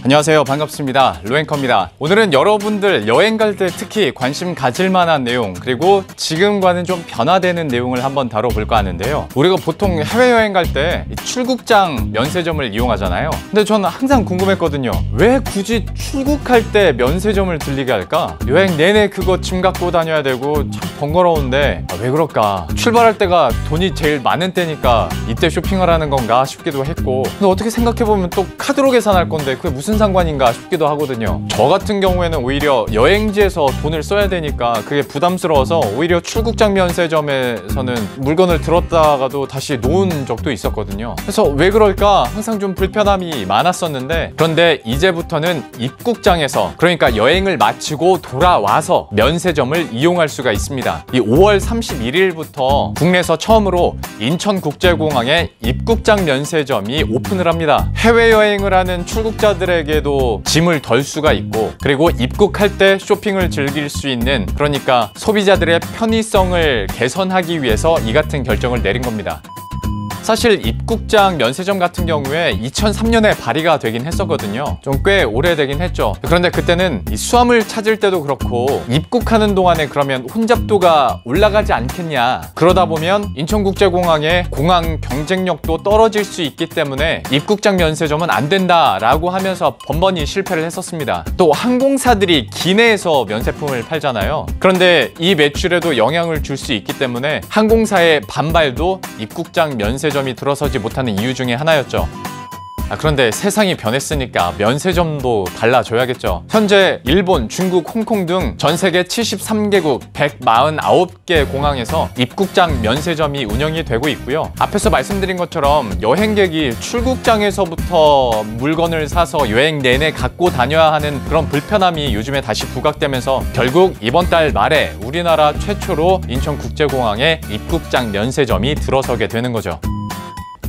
안녕하세요, 반갑습니다. 로앵커입니다. 오늘은 여러분들 여행 갈 때 특히 관심 가질 만한 내용, 그리고 지금과는 좀 변화되는 내용을 한번 다뤄볼까 하는데요. 우리가 보통 해외여행 갈 때 출국장 면세점을 이용하잖아요. 근데 저는 항상 궁금했거든요. 왜 굳이 출국할 때 면세점을 들리게 할까? 여행 내내 그거 짐 갖고 다녀야 되고 참 번거로운데 왜 그럴까? 출발할 때가 돈이 제일 많은 때니까 이때 쇼핑을 하는 건가 싶기도 했고, 근데 어떻게 생각해보면 또 카드로 계산할 건데 그게 무슨 상관인가 싶기도 하거든요. 저 같은 경우에는 오히려 여행지에서 돈을 써야 되니까 그게 부담스러워서 오히려 출국장 면세점에서는 물건을 들었다가도 다시 놓은 적도 있었거든요. 그래서 왜 그럴까 항상 좀 불편함이 많았었는데, 그런데 이제부터는 입국장에서, 그러니까 여행을 마치고 돌아와서 면세점을 이용할 수가 있습니다. 이 5월 31일부터 국내에서 처음으로 인천국제공항에 입국장 면세점이 오픈을 합니다. 해외여행을 하는 출국자들에게도 짐을 덜 수가 있고, 그리고 입국할 때 쇼핑을 즐길 수 있는, 그러니까 소비자들의 편의성을 개선하기 위해서 이 같은 결정을 내린 겁니다. 사실 입국장 면세점 같은 경우에 2003년에 발의가 되긴 했었거든요. 좀 꽤 오래되긴 했죠. 그런데 그때는 이 수암을 찾을 때도 그렇고 입국하는 동안에 그러면 혼잡도가 올라가지 않겠냐, 그러다 보면 인천국제공항의 공항 경쟁력도 떨어질 수 있기 때문에 입국장 면세점은 안 된다라고 하면서 번번이 실패를 했었습니다. 또 항공사들이 기내에서 면세품을 팔잖아요. 그런데 이 매출에도 영향을 줄 수 있기 때문에 항공사의 반발도 입국장 면세점이 들어서지 못하는 이유 중에 하나였죠. 그런데 세상이 변했으니까 면세점도 달라져야겠죠. 현재 일본, 중국, 홍콩 등 전 세계 73개국 149개 공항에서 입국장 면세점이 운영이 되고 있고요. 앞에서 말씀드린 것처럼 여행객이 출국장에서부터 물건을 사서 여행 내내 갖고 다녀야 하는 그런 불편함이 요즘에 다시 부각되면서 결국 이번 달 말에 우리나라 최초로 인천국제공항에 입국장 면세점이 들어서게 되는 거죠.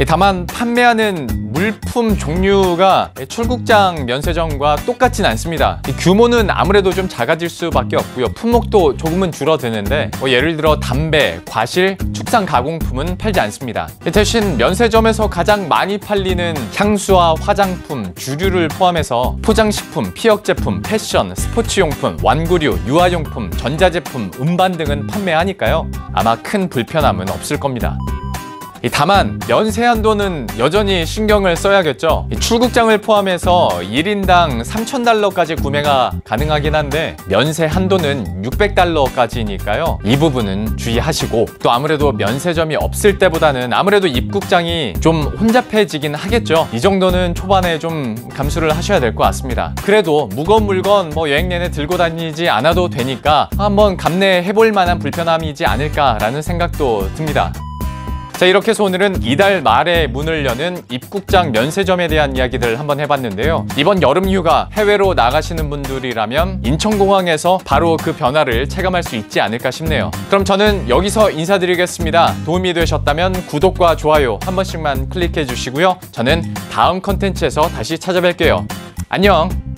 다만 판매하는 물품 종류가 출국장 면세점과 똑같진 않습니다. 규모는 아무래도 좀 작아질 수밖에 없고요. 품목도 조금은 줄어드는데 예를 들어 담배, 과실, 축산 가공품은 팔지 않습니다. 대신 면세점에서 가장 많이 팔리는 향수와 화장품, 주류를 포함해서 포장식품, 피혁제품, 패션, 스포츠용품, 완구류, 유아용품, 전자제품, 음반 등은 판매하니까요. 아마 큰 불편함은 없을 겁니다. 다만 면세 한도는 여전히 신경을 써야겠죠. 출국장을 포함해서 1인당 3,000달러까지 구매가 가능하긴 한데 면세 한도는 600달러까지니까요. 이 부분은 주의하시고, 또 아무래도 면세점이 없을 때보다는 아무래도 입국장이 좀 혼잡해지긴 하겠죠. 이 정도는 초반에 좀 감수를 하셔야 될 것 같습니다. 그래도 무거운 물건 여행 내내 들고 다니지 않아도 되니까 한번 감내해볼 만한 불편함이지 않을까라는 생각도 듭니다. 자, 이렇게 해서 오늘은 이달 말에 문을 여는 입국장 면세점에 대한 이야기들 한번 해봤는데요. 이번 여름 휴가 해외로 나가시는 분들이라면 인천공항에서 바로 그 변화를 체감할 수 있지 않을까 싶네요. 그럼 저는 여기서 인사드리겠습니다. 도움이 되셨다면 구독과 좋아요 한 번씩만 클릭해 주시고요. 저는 다음 컨텐츠에서 다시 찾아뵐게요. 안녕!